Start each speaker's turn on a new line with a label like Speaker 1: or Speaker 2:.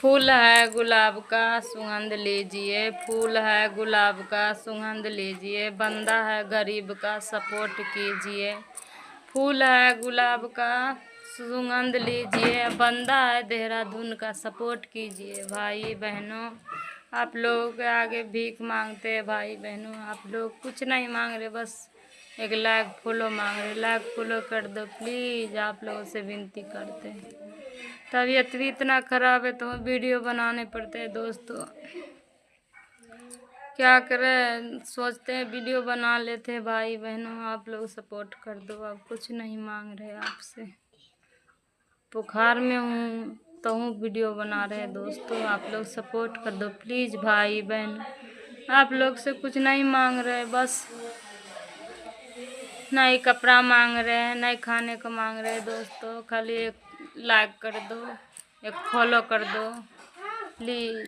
Speaker 1: फूल है गुलाब का सुगंध लीजिए, फूल है गुलाब का सुगंध लीजिए, बंदा है गरीब का सपोर्ट कीजिए। फूल है गुलाब का सुगंध लीजिए, बंदा है देहरादून का सपोर्ट कीजिए। भाई बहनों, आप लोगों के आगे भीख मांगते हैं। भाई बहनों, आप लोग कुछ नहीं मांग रहे, बस एक लाइक फॉलो मांग रहे। लाइक फॉलो कर दो प्लीज़, आप लोगों से विनती करते हैं। तबीयत भी इतना ख़राब है तो वीडियो बनाने पड़ते हैं दोस्तों, क्या करें। सोचते हैं वीडियो बना लेते हैं। भाई बहनों, आप लोग सपोर्ट कर दो। अब कुछ नहीं मांग रहे आपसे, बुखार में हूँ तो हूँ वीडियो बना रहे हैं दोस्तों। आप लोग सपोर्ट कर दो प्लीज़। भाई बहन, आप लोग से कुछ नहीं मांग रहे, बस नहीं कपड़ा मांग रहे हैं, नहीं खाने को मांग रहे हैं दोस्तों। खाली एक लाइक कर दो, एक फॉलो कर दो प्लीज़।